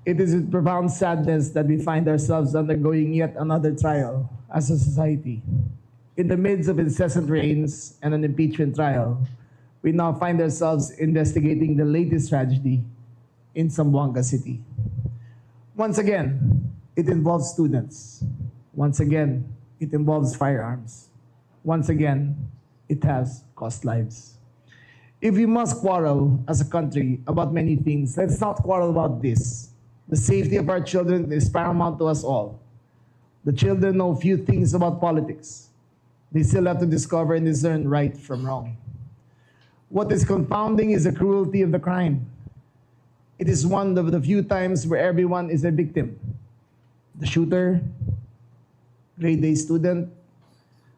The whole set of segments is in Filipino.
It is with profound sadness that we find ourselves undergoing yet another trial as a society. In the midst of incessant rains and an impeachment trial, we now find ourselves investigating the latest tragedy in Zamboanga City. Once again, it involves students. Once again, it involves firearms. Once again, it has cost lives. If we must quarrel as a country about many things, let's not quarrel about this. The safety of our children is paramount to us all. The children know few things about politics. They still have to discover and discern right from wrong. What is confounding is the cruelty of the crime. It is one of the few times where everyone is a victim. The shooter, grade A student,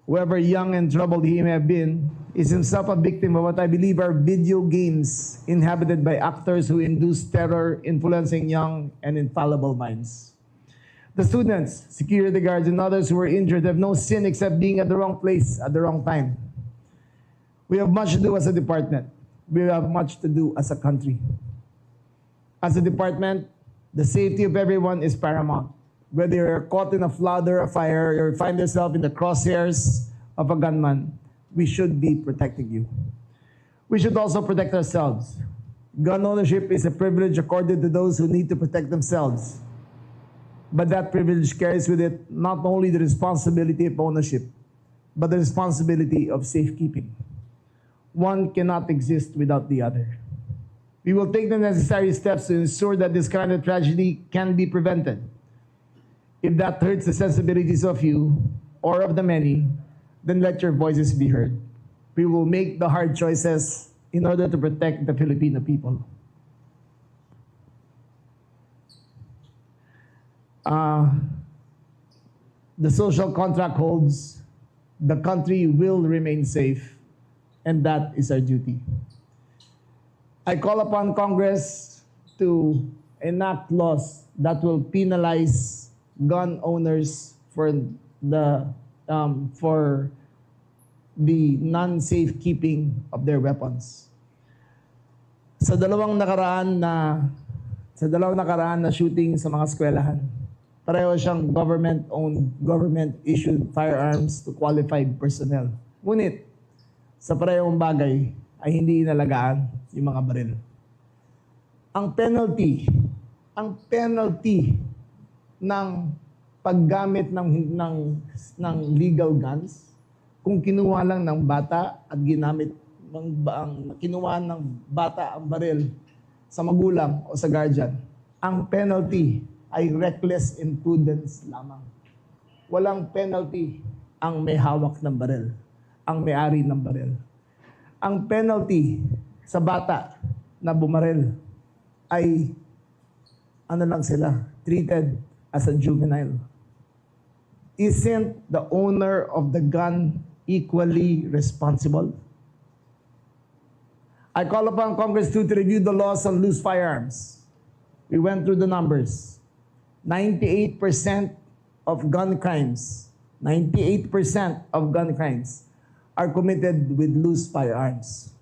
whoever young and troubled he may have been, is himself a victim of what I believe are video games inhabited by actors who induce terror, influencing young and infallible minds. The students, security guards, and others who were injured have no sin except being at the wrong place at the wrong time. We have much to do as a department. We have much to do as a country. As a department, the safety of everyone is paramount. Whether you're caught in a flood or a fire, or you find yourself in the crosshairs of a gunman, we should be protecting you. We should also protect ourselves. Gun ownership is a privilege accorded to those who need to protect themselves. But that privilege carries with it not only the responsibility of ownership, but the responsibility of safekeeping. One cannot exist without the other. We will take the necessary steps to ensure that this kind of tragedy can be prevented. If that hurts the sensibilities of you or of the many, then let your voices be heard. We will make the hard choices in order to protect the Filipino people. The social contract holds, the country will remain safe, and that is our duty. I call upon Congress to enact laws that will penalize gun owners for the non-safe keeping of their weapons. Sa dalawang nakaraan na shooting sa mga eskwelahan, pareho siyang government-owned, government-issued firearms to qualified personnel. Ngunit, sa parehong bagay ay hindi inalagaan yung mga baril. Ang penalty ng paggamit ng legal guns, kung kinuha lang ng bata at kinuha ng bata ang baril sa magulang o sa guardian, ang penalty ay reckless imprudence lamang. Walang penalty ang may hawak ng baril, ang may-ari ng baril. Ang penalty sa bata na bumaril ay treated as a juvenile. Isn't the owner of the gun equally responsible? I call upon Congress to review the laws on loose firearms. We went through the numbers. 98% of gun crimes are committed with loose firearms.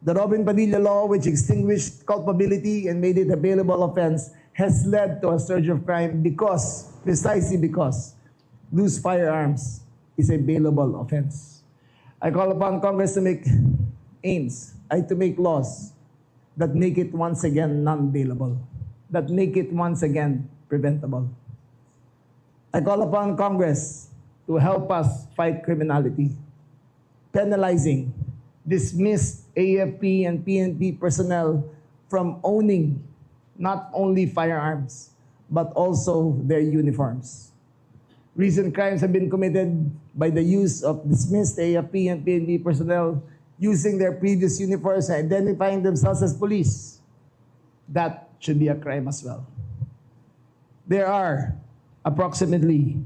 The Robin Padilla law, which extinguished culpability and made it a bailable offense, has led to a surge of crime precisely because loose firearms is a bailable offense. I call upon Congress to make laws that make it once again non-bailable, that make it once again preventable. I call upon Congress to help us fight criminality, penalizing dismissed AFP and PNP personnel from owning not only firearms, but also their uniforms. Recent crimes have been committed by the use of dismissed AFP and PNP personnel using their previous uniforms and identifying themselves as police. That should be a crime as well. There are approximately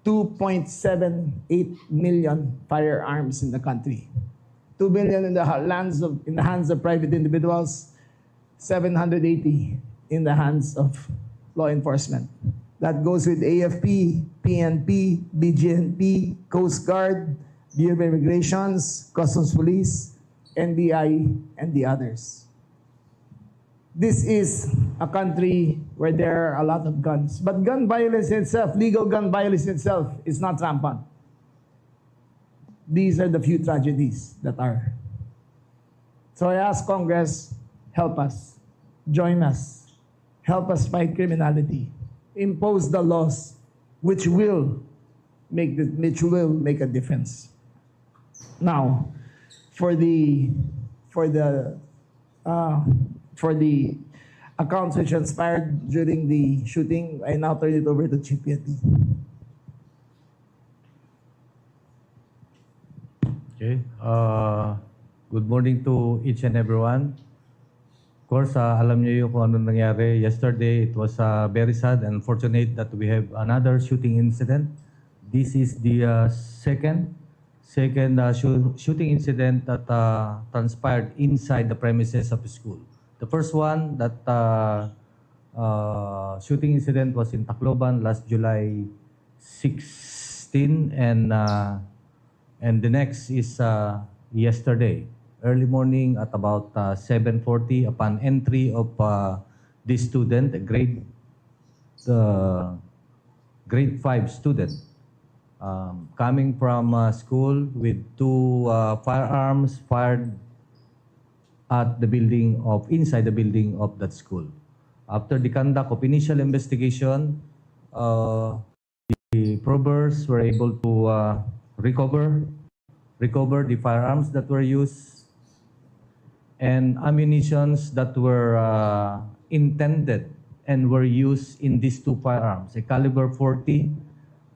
2.78 million firearms in the country. 2 million in the hands of private individuals, 780 in the hands of law enforcement. That goes with AFP, PNP, BGNP, Coast Guard, Bureau of Immigrations, Customs Police, NBI, and the others. this is a country where there are a lot of guns. But gun violence itself, legal gun violence itself, is not rampant. These are the few tragedies that are. So I ask Congress, help us, join us, help us fight criminality, impose the laws which will make a difference. Now, for the accounts which transpired during the shooting, I now turn it over to Chief Piety. Okay. Good morning to each and everyone. Of course, alam niyo yung kung ano nangyari. Yesterday, it was very sad and fortunate that we have another shooting incident. This is the second shooting incident that transpired inside the premises of the school. The first one, that shooting incident was in Tacloban last July 16, and the next is yesterday, early morning at about 7:40, upon entry of this student, a grade 5 student, coming from school with two firearms fired at the building inside the building of that school. After the conduct of initial investigation, the probers were able to recover the firearms that were used and ammunitions that were intended and were used in these two firearms, a caliber 40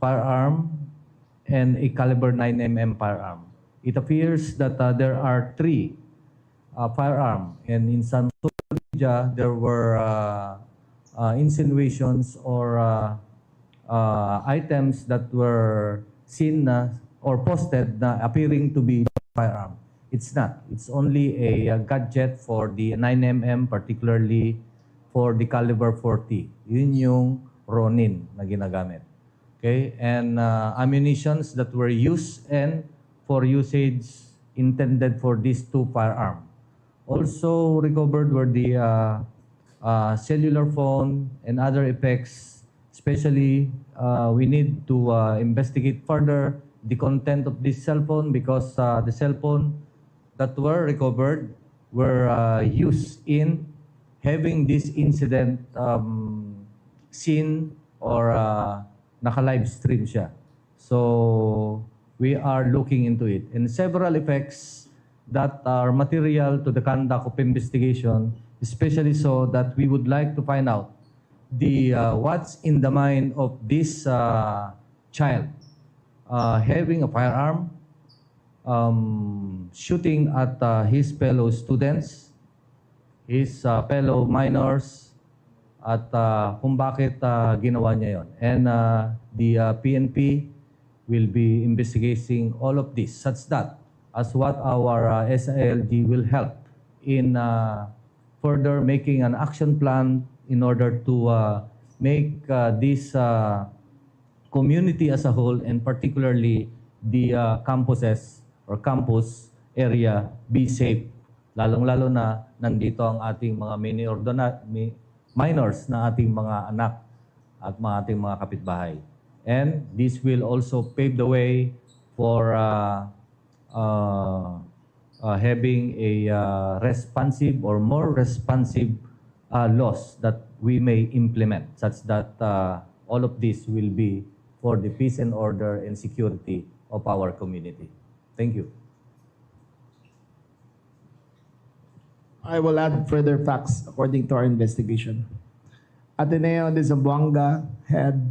firearm and a caliber 9mm firearm. It appears that there are three firearms, and in some social media there were insinuations or items that were seen or posted na appearing to be firearm. It's not. It's only a gadget for the 9mm, particularly for the caliber 40. Yun yung Ronin na ginagamit. Okay? And ammunitions that were used and for usage intended for these two firearms. Also recovered were the cellular phone and other effects. Especially, we need to investigate further the content of this cell phone, because the cell phone that were recovered were used in having this incident seen or naka-live stream siya. So we are looking into it. And several effects that are material to the conduct of investigation, especially so that we would like to find out the what's in the mind of this child. Having a firearm, shooting at his fellow students, his fellow minors, at kung bakit ginawa niya yon. And the PNP will be investigating all of this, such that as what our SILG will help in further making an action plan in order to make this community as a whole, and particularly the campuses or campus area, be safe. Lalong-lalo na nandito ang ating mga minors na ating mga anak at ating mga kapitbahay. And this will also pave the way for having a responsive or more responsive laws that we may implement, such that all of this will be for the peace and order and security of our community. Thank you. I will add further facts according to our investigation. Ateneo de Zamboanga had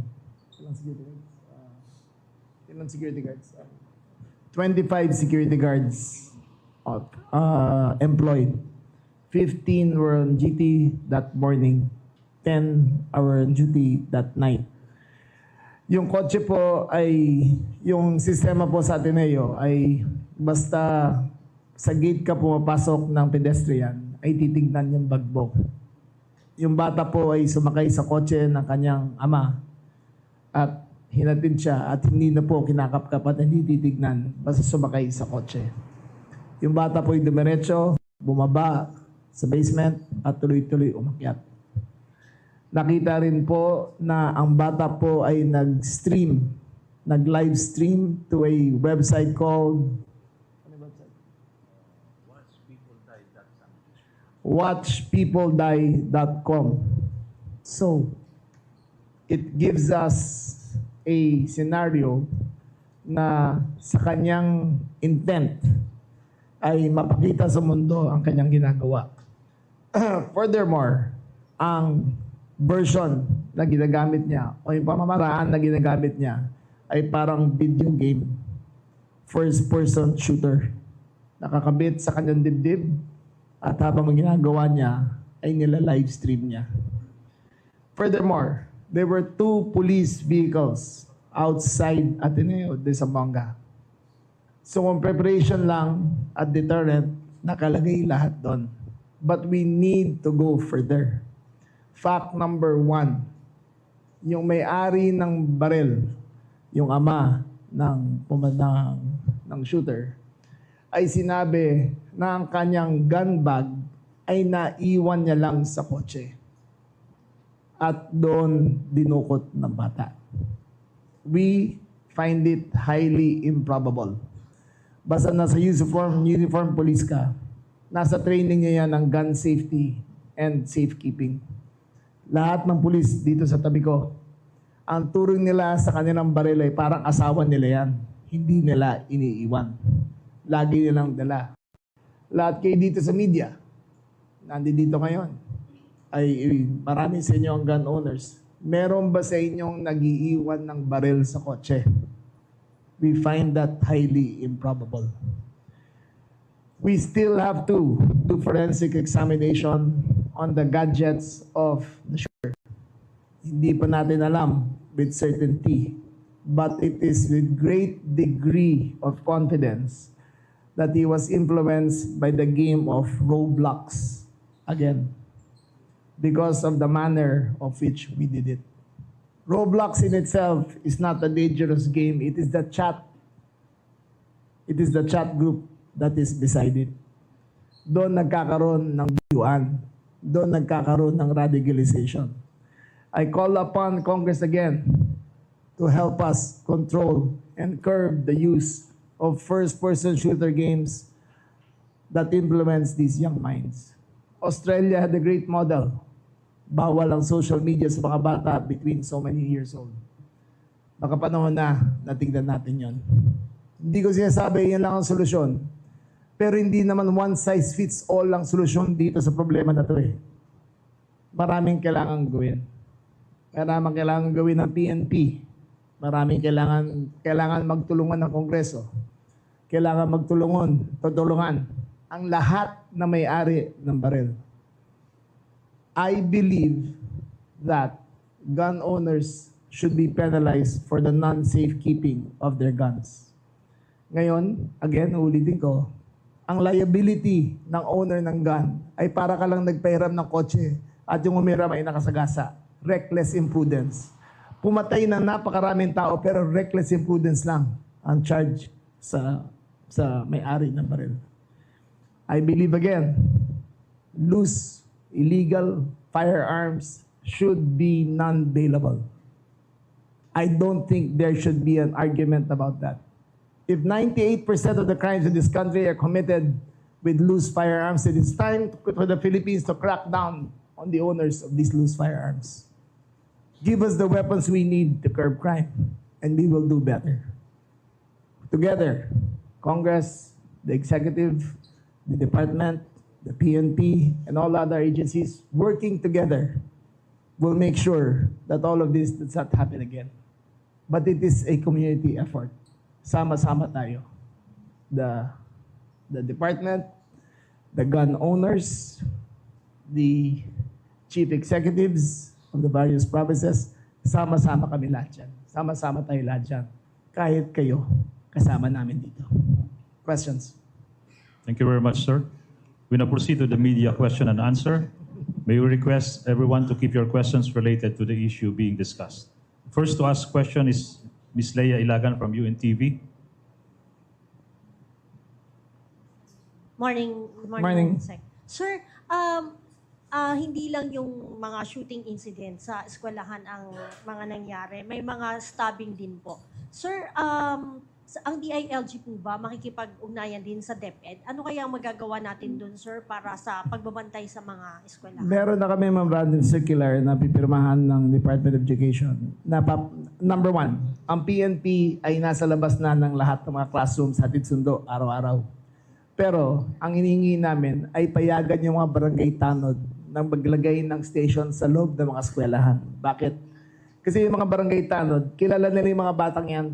ilang security guards? 25 security guards employed. 15 were on duty that morning. 10 were on duty that night. Yung kotse po ay, yung sistema po sa Ateneo ay basta sa gate ka pumapasok ng pedestrian, ay titignan yung bagbok. Yung bata po ay sumakay sa kotse ng kanyang ama at hinatid siya at hindi na po kinakapkap at hindi titignan basta sumakay sa kotse. Yung bata po ay dumiretso, bumaba, sa basement at tuloy-tuloy umakyat. Nakita rin po na ang bata po ay nag-live stream to a website called watchpeopledie.com. So, it gives us a scenario na sa kanyang intent ay mapakita sa mundo ang kanyang ginagawa. Furthermore, ang version na ginagamit niya o yung pamamaraan na ginagamit niya ay parang video game, first-person shooter. Nakakabit sa kanyang dibdib at habang ginagawa niya ay nila-live stream niya. Furthermore, there were 2 police vehicles outside Ateneo de Zamboanga. So kung preparation lang at deterrent, nakalagay lahat doon. But we need to go further. Fact number 1, yung may-ari ng baril, yung ama ng shooter, ay sinabi na ang kanyang gun bag ay naiwan niya lang sa kotse. At doon dinukot ng bata. We find it highly improbable. Basta nasa uniform police ka, nasa training niya yan ng gun safety and safekeeping. Lahat ng police dito sa tabi ko, ang turing nila sa kanilang baril ay parang asawa nila yan. Hindi nila iniiwan. Lagi nilang dala. Lahat kayo dito sa media, nandito ngayon, ay marami sa inyo ang gun owners. Meron ba sa inyong nag-iiwan ng baril sa kotse? We find that highly improbable. We still have to do forensic examination on the gadgets of the shooter. Hindi pa natin alam with certainty, but it is with great degree of confidence that he was influenced by the game of Roblox again, because of the manner of which we did it. Roblox in itself is not a dangerous game. It is the chat. It is the chat group that is beside it. Doon nagkakaroon ng biyuan. Doon nagkakaroon ng radicalization. I call upon Congress again to help us control and curb the use of first-person shooter games that influence these young minds. Australia had a great model. Bawal ang social media sa mga bata between so many years old. Baka panahon na tingnan natin yon. Hindi ko sinasabi yan lang ang solusyon. Pero hindi naman one size fits all ang solusyon dito sa problema na to eh. Maraming kailangan gawin. Maraming kailangan gawin ng PNP. Maraming kailangan magtulungan ng Kongreso. Kailangan tutulungan ang lahat na may-ari ng baril. I believe that gun owners should be penalized for the non-safe keeping of their guns. Ngayon, again, ulitin ko, ang liability ng owner ng gun ay para ka lang nagpahiram ng kotse at yung umiram ay nakasagasa. Reckless imprudence. Pumatay na napakaraming tao pero reckless imprudence lang ang charge sa may-ari ng baril. I believe again, loose illegal firearms should be non-bailable. I don't think there should be an argument about that. If 98% of the crimes in this country are committed with loose firearms, it is time for the Philippines to crack down on the owners of these loose firearms. Give us the weapons we need to curb crime, and we will do better. Together, Congress, the executive, the department, the PNP, and all other agencies working together will make sure that all of this does not happen again. But it is a community effort. Sama-sama tayo. The department, the gun owners, the chief executives of the various provinces, sama-sama kami lahat dyan. Sama-sama tayo lahat dyan. Kahit kayo, kasama namin dito. Questions? Thank you very much, sir. We now proceed to the media question and answer. May we request everyone to keep your questions related to the issue being discussed. First to ask question is Ms. Leia Ilagan from UNTV. Morning. Morning. Sec. Sir, hindi lang yung mga shooting incident sa eskwelahan ang mga nangyari. May mga stabbing din po. Sir, ang DILG po ba makikipag-ugnayan din sa DepEd? Ano kaya ang magagawa natin dun, sir, para sa pagbabantay sa mga eskwelahan? Meron na kami memorandum circular na pipirmahan ng Department of Education. Number one, ang PNP ay nasa labas na ng lahat ng mga classrooms hatid sundo araw-araw. Pero ang hinihingi namin ay payagan yung mga barangay tanod ng maglagay ng station sa loob ng mga eskwelahan. Bakit? Kasi yung mga barangay tanod, kilala nila yung mga batang yan.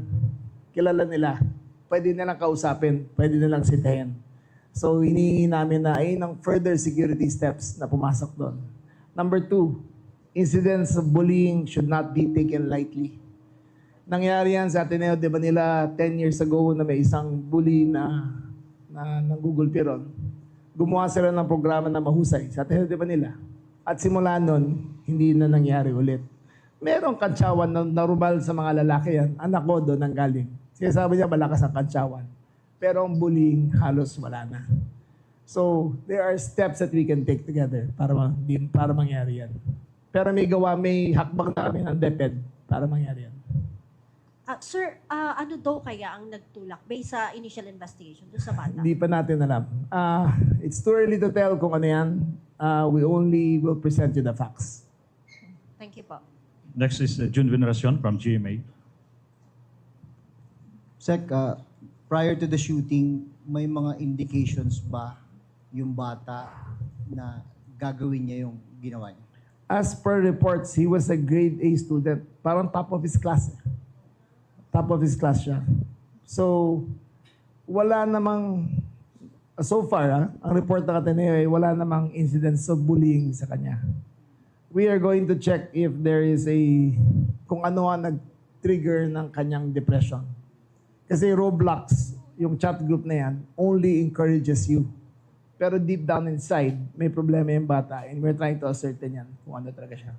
Kilala nila. Pwede nilang kausapin. Pwede nilang sitahin. So, hinihingi namin na ay ng further security steps na pumasok doon. Number two, incidents of bullying should not be taken lightly. Nangyari yan sa Ateneo de Manila 10 years ago na may isang bully na ng Google Piron. Gumawa sila ng programa na mahusay sa Ateneo de Manila. At simula nun, hindi na nangyari ulit. Merong kantsawan na normal sa mga lalaki yan. Anak ko doon ang galing. Kasi sabi niya malakas ang kantsawan. Pero ang bullying halos wala na. So, there are steps that we can take together para mangyari yan. Pero may hakbang na kami ng DepEd para mangyari yan. Sir, ano daw kaya ang nagtulak based sa initial investigation doon sa bata? Hindi pa natin alam. It's too early to tell kung ano yan. We only will present you the facts. Thank you po. Next is June Veneracion from GMA. Sec, prior to the shooting, may mga indications ba yung bata na gagawin niya yung ginawa niya? As per reports, he was a grade A student. Parang top of his class. Top of his class siya. So, wala namang, so far, ang report ng Ateneo ay wala namang incidents of bullying sa kanya. We are going to check if there is kung ano ang nag-trigger ng kanyang depression. Kasi Roblox, yung chat group na yan, only encourages you. Pero deep down inside, may problema yung bata and we're trying to ascertain yan kung ano talaga siya.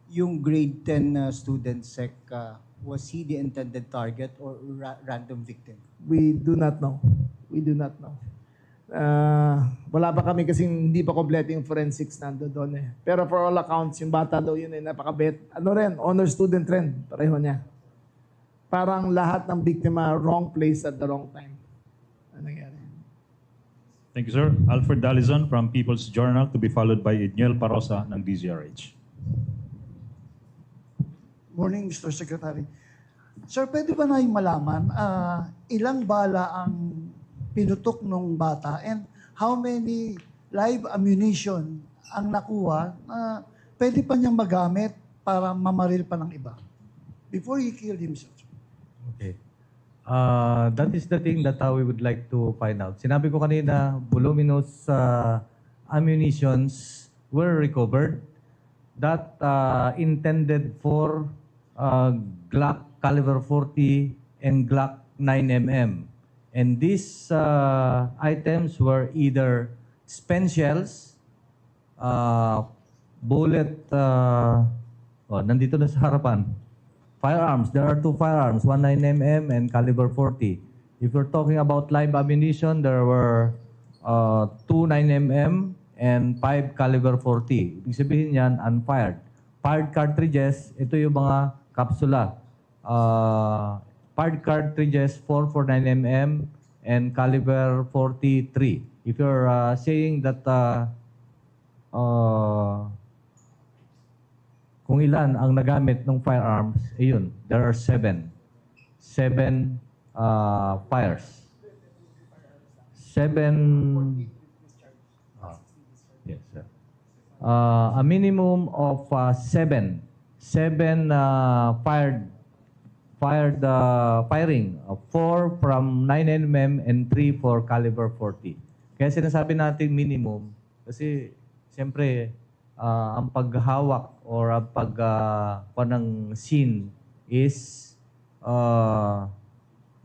Yung grade 10 student, Sec, was he the intended target or random victim? We do not know. We do not know. Wala pa kami kasi hindi pa kompleto yung forensics nando doon eh. Pero for all accounts, yung bata daw yun eh, napakabait. Ano rin, honor student rin, pareho niya. Parang lahat ng biktima, wrong place at the wrong time. Ano nangyari? Thank you, sir. Alfred Dalizon from People's Journal to be followed by Edniel Parosa ng DZRH. Morning, Mr. Secretary. Sir, pwede ba namin malaman ilang bala ang pinutok nung bata and how many live ammunition ang nakuha na pwede pa niyang magamit para mamaril pa ng iba before he killed himself? Okay. That is the thing that we would like to find out. Sinabi ko kanina, voluminous ammunitions were recovered that intended for Glock caliber 40 and Glock 9mm. And these items were either spent shells, bullet, nandito na sa harapan. Firearms, there are two firearms, one 9mm and caliber 40. If you're talking about live ammunition, there were two 9mm and 5 caliber 40. Ibig sabihin yan, unfired. Fired cartridges, ito yung mga kapsula. Fired cartridges 4 for 9mm and caliber 43. If you're saying that kung ilan ang nagamit ng firearms, ayun, there are 7. 7 fires. 7 yes, sir. A minimum of 7 firing, 4 from 9mm and 3 for caliber 40. Kaya sinasabi natin minimum kasi siyempre ang paghawak or ang ng scene is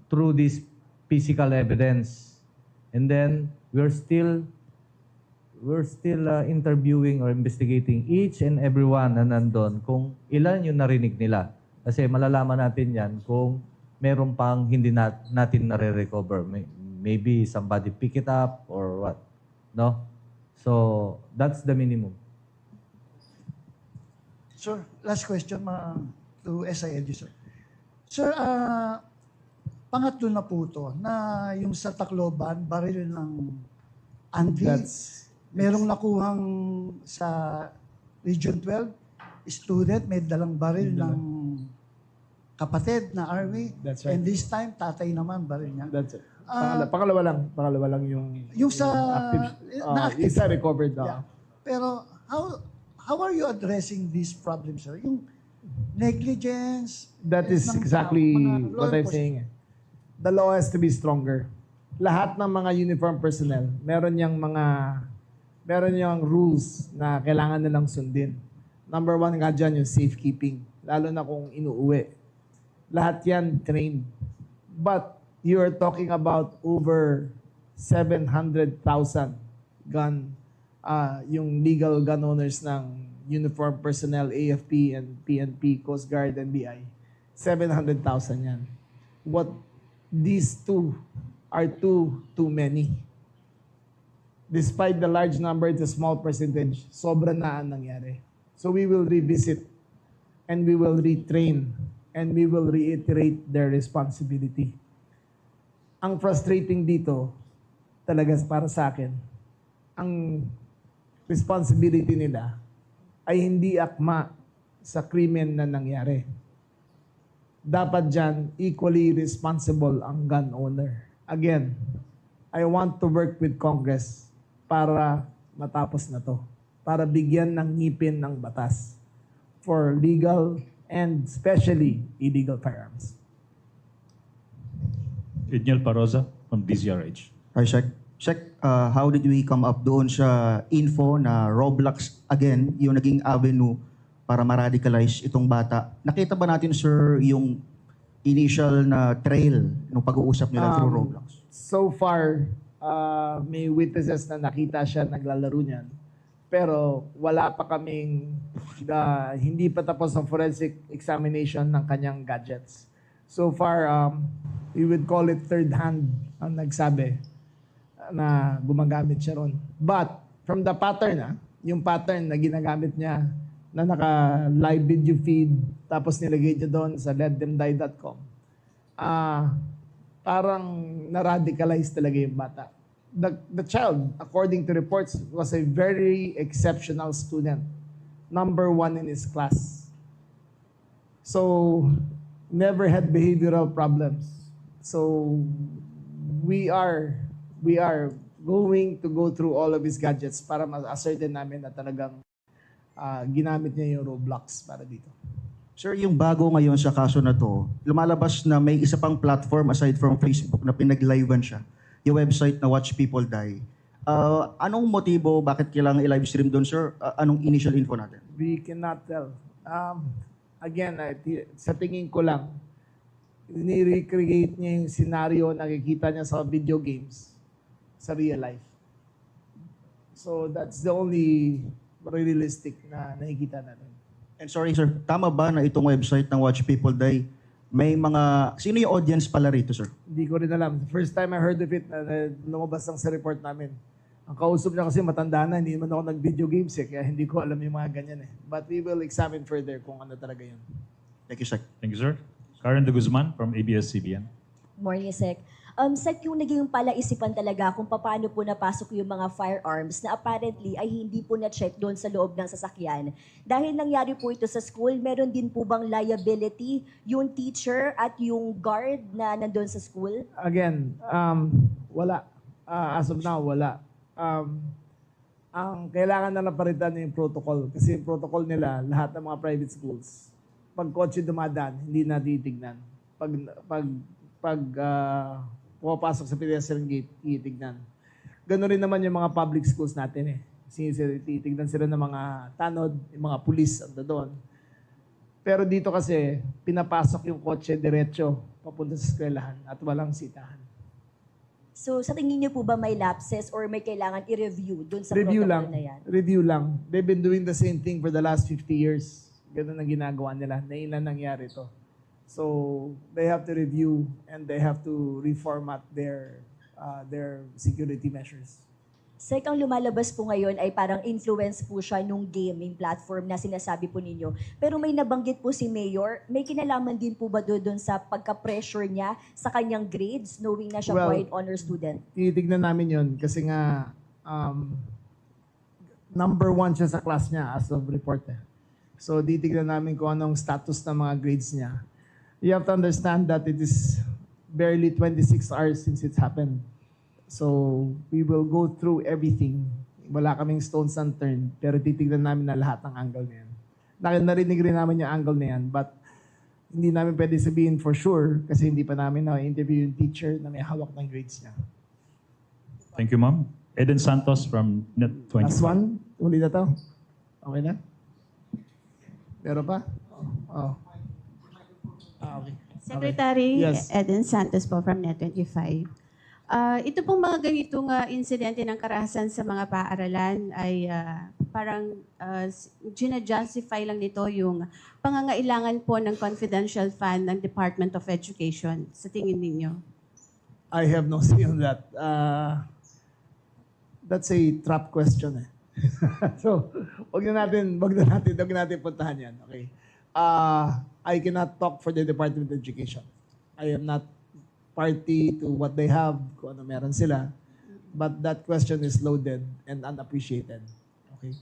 through this physical evidence. And then we're still interviewing or investigating each and everyone na nandun kung ilan yung narinig nila. Kasi malalaman natin yan kung meron pang hindi natin nare-recover. Maybe somebody pick it up or what. No? So that's the minimum. Sir, last question to SILG, sir. Sir, pangatlo na po to, na yung sa Tacloban, baril ng Andy, merong nakuhang sa Region 12, student, may dalang baril ng kapatid na army. That's right. And this time, tatay naman, baril niya. That's it. Pangalawa lang yung Yung sa active. na-active. Isa recovered na. Yeah. Pero how are you addressing this problem, sir? Yung negligence. That is ng exactly mga law what I'm enforcement. saying. The law has to be stronger. Lahat ng mga uniform personnel, meron yang rules na kailangan nilang sundin. Number one nga dyan yung safekeeping, lalo na kung inuuwi. Lahat yan trained. But you are talking about over 700,000 gun, yung legal gun owners ng uniform personnel, AFP and PNP, Coast Guard and BI. 700,000 yan. These two are too many. Despite the large number, it's a small percentage. Sobra na ang nangyari. So we will revisit and we will retrain and we will reiterate their responsibility. Ang frustrating dito, talaga para sa akin, ang responsibility nila ay hindi akma sa krimen na nangyari. Dapat dyan, equally responsible ang gun owner. Again, I want to work with Congress para matapos na to. Para bigyan ng ngipin ng batas for legal and especially illegal firearms. Edniel Paroza from DZRH. Hi, Shek, how did we come up doon sa info na Roblox, again, yung naging avenue para ma-radicalize itong bata? Nakita ba natin, sir, yung initial na trail nung pag-uusap nila through Roblox? So far, may witnesses na nakita siya naglalaro niyan. Pero wala pa kaming, hindi pa tapos ang forensic examination ng kanyang gadgets. So far, we would call it third hand ang nagsabi na gumagamit siya ron. But from the pattern, yung pattern na ginagamit niya na naka-live video feed tapos nilagay niya doon sa letthemdie.com, parang na-radicalize talaga yung bata. The child, according to reports, was a very exceptional student. Number 1 in his class. So, never had behavioral problems. So, we are going to go through all of his gadgets para ma-ascertain namin na talagang ginamit niya yung Roblox para dito. Sir, yung bago ngayon sa kaso na to, lumalabas na may isa pang platform aside from Facebook na pinag-livean siya, yung website na Watch People Die. Anong motibo, bakit kailangan i-live stream doon, sir? Anong initial info natin? We cannot tell. Again, sa tingin ko lang, ni-recreate niya yung scenario na nakikita niya sa video games sa real life. So that's the only realistic na nakikita natin. And sorry, sir, tama ba na itong website ng Watch People Die, may mga, sino yung audience pala rito, sir? Hindi ko rin alam. The first time I heard of it, lumabas lang sa report namin. Ang kausap niya kasi matanda na, hindi naman ako nag-video games kaya hindi ko alam yung mga ganyan But we will examine further kung ano talaga yun. Thank you, sir. Thank you, sir. Karen de Guzman from ABS-CBN. Morning, Sec. Sec, yung naging palaisipan talaga kung paano po napasok yung mga firearms na apparently ay hindi po na-check doon sa loob ng sasakyan. Dahil nangyari po ito sa school, meron din po bang liability yung teacher at yung guard na nandun sa school? Again, wala. As of now, wala. Ang kailangan na napalitan yung protocol. Kasi yung protocol nila, lahat ng mga private schools, pag kotse dumadaan, hindi na titignan. Pag pumapasok sa pedestrian gate, titignan. Gano'n rin naman yung mga public schools natin Kasi titignan sila ng mga tanod, yung mga pulis ando doon. Pero dito kasi, pinapasok yung kotse diretso papunta sa eskwelahan at walang sitahan. So sa tingin niyo po ba may lapses or may kailangan i-review doon sa Review protocol lang. na yan? Review lang. They've been doing the same thing for the last 50 years. Ganun ang ginagawa nila. Nailan nangyari to. So they have to review and they have to reformat their security measures. Sek, ang lumalabas po ngayon ay parang influence po siya nung gaming platform na sinasabi po ninyo. Pero may nabanggit po si Mayor, may kinalaman din po ba doon sa pagka-pressure niya sa kanyang grades, knowing na siya po Well, ay honor student? Tinitignan namin yun kasi nga number 1 siya sa class niya as of report. So titignan namin kung anong status ng mga grades niya. You have to understand that it is barely 26 hours since it's happened. So we will go through everything. Wala kaming stones unturned, pero titignan namin na lahat ng angle na yan. Narinig rin namin yung angle na yan, but hindi namin pwede sabihin for sure kasi hindi pa namin na-interview yung teacher na may hawak ng grades niya. Thank you, ma'am. Eden Santos from Net25. Last one, uli na to. Okay na? Meron pa? Oh. Okay. Secretary Yes. Eden Santos po from Net25. Ito pong mga ganitong insidente ng karahasan sa mga paaralan ay parang gina-justify lang nito yung pangangailangan po ng confidential fund ng Department of Education. Sa tingin ninyo? I have no say on that. That's a trap question eh. So, wag na natin puntahan yan. Okay. I cannot talk for the Department of Education. I am not party to what they have, kung ano meron sila. But that question is loaded and unappreciated. Okay?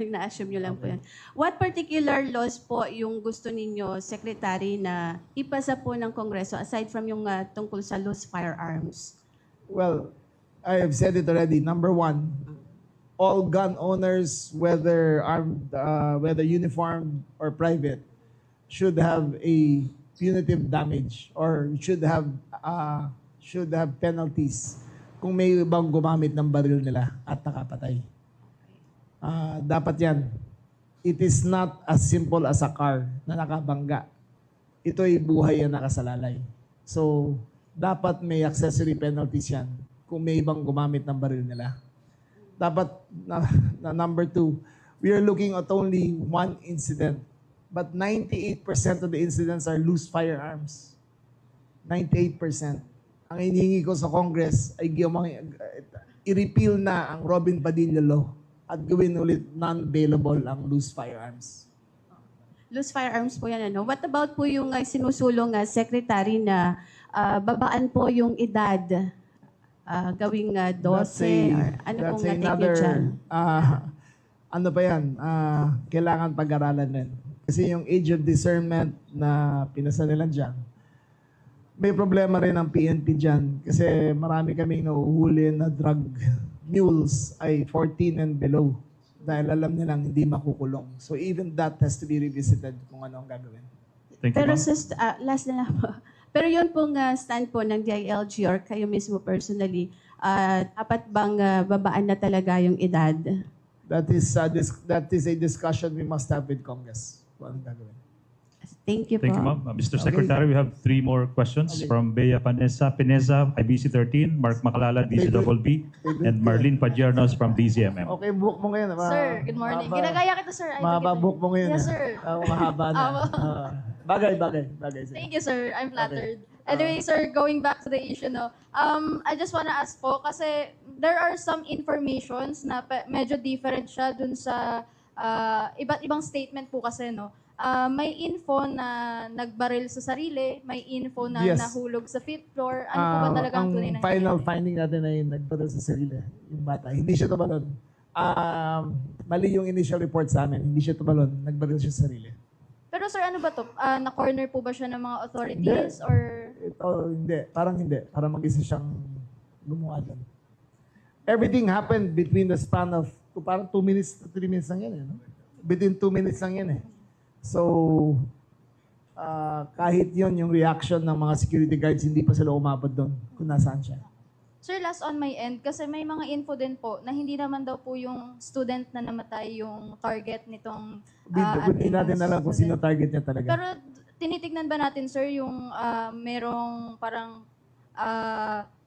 Na-assume nyo lang po yan. What particular laws po yung gusto ninyo, Secretary, na ipasa po ng Kongreso aside from yung tungkol sa loose firearms? Well, I have said it already. Number 1, all gun owners, whether armed, whether uniformed or private, should have a punitive damage or should have penalties kung may ibang gumamit ng baril nila at nakapatay. Dapat yan. It is not as simple as a car na nakabangga. Ito ay buhay na nakasalalay. So, dapat may accessory penalties yan kung may ibang gumamit ng baril nila. Dapat, na number 2, we are looking at only one incident. But 98% of the incidents are loose firearms. 98%. Ang hinihingi ko sa Congress ay i-repeal na ang Robin Padilla Law at gawin ulit non-bailable ang loose firearms. Loose firearms po yan, ano? What about po yung sinusulong Secretary na babaan po yung edad? Gawing 12? Or ano pong natin nyo dyan? Ano pa yan? Kailangan pag-aralan rin. Kasi yung age of discernment na pinasa nila dyan, may problema rin ang PNP dyan. Kasi marami kaming nauhuli na drug mules ay 14 and below. Dahil alam nilang hindi makukulong. So even that has to be revisited kung ano ang gagawin. Thank you, Pero ma'am. last na lang po. Pero yun pong stand po ng DILG or kayo mismo personally, dapat bang babaan na talaga yung edad? That is a discussion we must have with Congress. Kung anong gagawin. Thank you po. Thank you, ma'am. Mr. Secretary, we have 3 more questions from Bea Pineza, IBC 13, Mark Macalala, DCBB, and Marlene Padiernos from DZMM. Okay, book mo ngayon. Sir, good morning. Ginagaya kita, sir. Mahaba book mo ngayon. Yes, sir. Mahaba na. Bagay. Sir. Thank you, sir. I'm flattered. Anyway, sir, going back to the issue, no, I just wanna ask po, kasi there are some informations na medyo different siya dun sa iba't ibang statement po kasi, no. May info na nagbaril sa sarili, may info na Yes. nahulog sa 5th floor. Ano po ba talaga ang tunay na Ang final finding natin ay nagbaril sa sarili, yung bata. Hindi siya tumalon. Mali yung initial report sa amin. Hindi siya tumalon. Nagbaril siya sa sarili. Pero sir, ano ba to? Na-corner po ba siya ng mga authorities or... Ito, hindi. Parang hindi. Parang mag-isa siyang gumawa doon. Everything happened between the span of parang 2 minutes to 3 minutes lang yan. Eh, no? Within 2 minutes lang yan eh. So, kahit yon yung reaction ng mga security guards, hindi pa sila umabot doon kung nasaan siya. Sir, last on my end, kasi may mga info din po na hindi naman daw po yung student na namatay yung target nitong Hindi natin alam kung sino target niya talaga. Pero tinitignan ba natin, sir, yung merong parang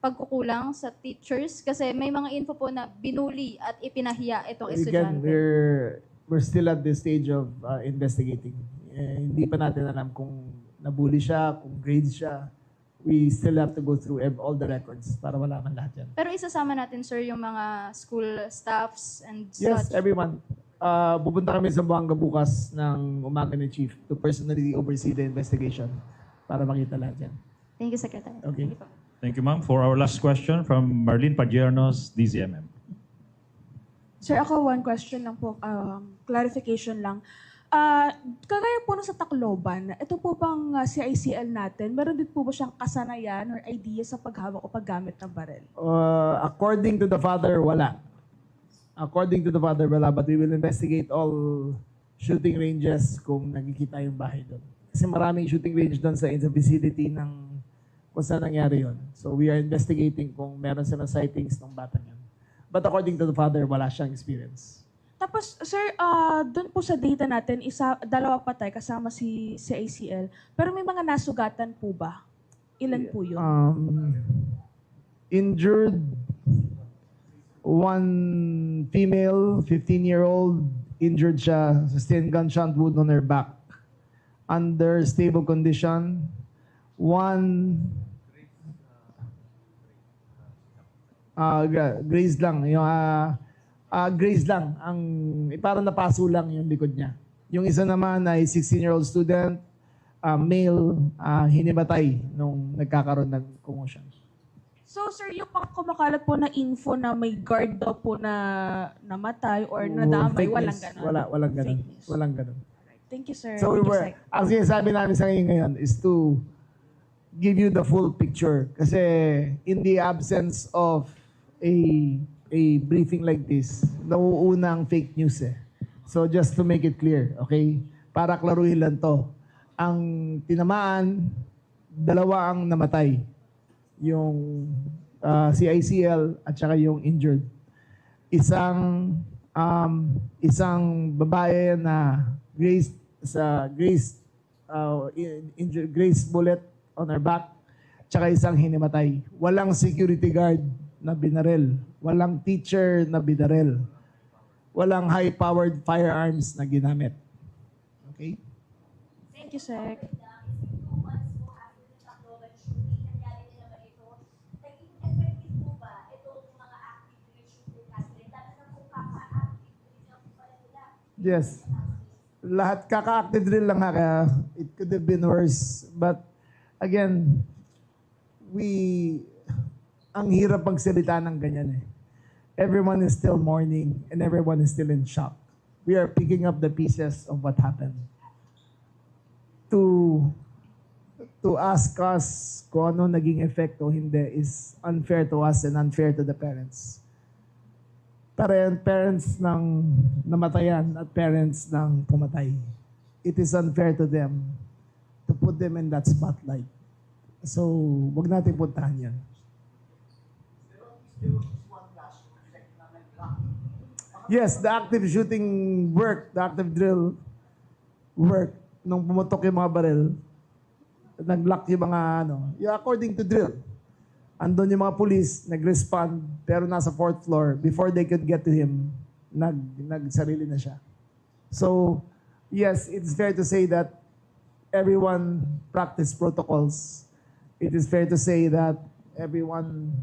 pagkukulang sa teachers? Kasi may mga info po na binuli at ipinahiya itong Again, estudyante. we're still at the stage of investigating. Hindi pa natin alam kung nabully siya, kung grade siya, we still have to go through all the records para malaman lahat yan. Pero isasama natin, sir, yung mga school staffs and Yes, such. everyone. Pupunta kami sa Buanga bukas ng umaga ni Chief to personally oversee the investigation para makita lahat yan. Thank you, Secretary. Okay. Thank you po. Thank you, ma'am. For our last question from Marlene Padiernos, DZMM. Sir, ako one question lang po, clarification lang. Kagaya po nung sa Tacloban, ito po bang CICL natin, meron din po ba siyang kasanayan or idea sa paghawak o paggamit ng baril? According to the father, wala. According to the father, wala. But we will investigate all shooting ranges kung nakikita yung bahay doon. Kasi maraming shooting range doon sa vicinity ng kung saan nangyari yun. So we are investigating kung meron silang sightings ng batang yun. But according to the father, wala siyang experience. Tapos, sir, doon po sa data natin, dalawa patay kasama si CICL. Pero may mga nasugatan po ba? Ilan po yun? Injured, one female, 15-year-old, injured siya, sustained gunshot wound on her back. Under stable condition. One, graze lang. Yung, graze lang. Parang napaso lang yung likod niya. Yung isa naman ay 16-year-old student, male, hinimatay nung nagkakaroon ng commotion. So, sir, yung pang kumakalat po na info na may guard daw po na namatay or nadamay, Fake walang news. ganon? Walang ganon. Fake news. Walang ganon. Thank you, sir. So, Thank you, Sec. ang sinasabi namin sa inyo ngayon is to give you the full picture. Kasi in the absence of a briefing like this, nauuna ang fake news eh. So just to make it clear, okay? Para klaruhin lang to. Ang tinamaan, dalawa ang namatay. Yung CICL at saka yung injured. Isang babae na graze bullet on her back, tsaka isang hinimatay. Walang security guard na binaril. Walang teacher na binaril. Walang high-powered firearms na ginamit. Okay? Thank you, Sec. Yes. Lahat kaka-active drill lang ha, kaya it could have been worse. But again, ang hirap magsalita ng ganyan eh. Everyone is still mourning and everyone is still in shock. We are picking up the pieces of what happened. To ask us kung ano naging effect o hindi is unfair to us and unfair to the parents. Parents ng namatayan at parents ng pumatay. It is unfair to them to put them in that spotlight. So, wag natin puntahan yan. Yes, the active shooting work, the active drill work, nung pumutok yung mga baril, nag-lock yung mga according to drill. Andun yung mga police, nag-respond, pero nasa 4th floor. Before they could get to him, nagsarili na siya. So, yes, it's fair to say that everyone practiced protocols. It is fair to say that everyone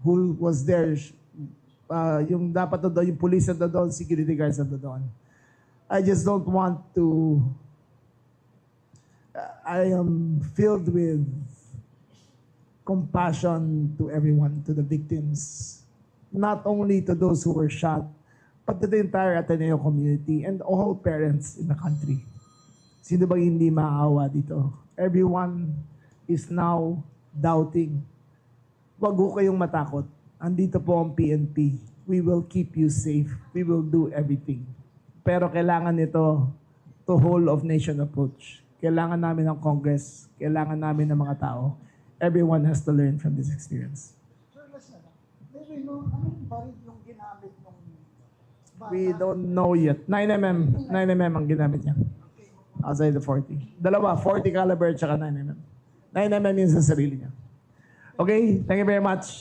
who was there, yung dapat doon, yung police na doon, security guards na doon. I just don't want to, I am filled with compassion to everyone, to the victims. Not only to those who were shot, but to the entire Ateneo community and all parents in the country. Sino bang hindi maawa dito? Everyone is now doubting. Wag ho kayong matakot. Andito po ang PNP. We will keep you safe. We will do everything. Pero kailangan nito to whole of nation approach. Kailangan namin ng Congress. Kailangan namin ng mga tao. Everyone has to learn from this experience. Sir, listen. Maybe anong baril yung ginamit ng bata? We don't know yet. 9mm ang ginamit niya. Outside the 40. Dalawa, 40 caliber at saka 9mm. 9mm yun sa sarili niya. Okay, thank you very much.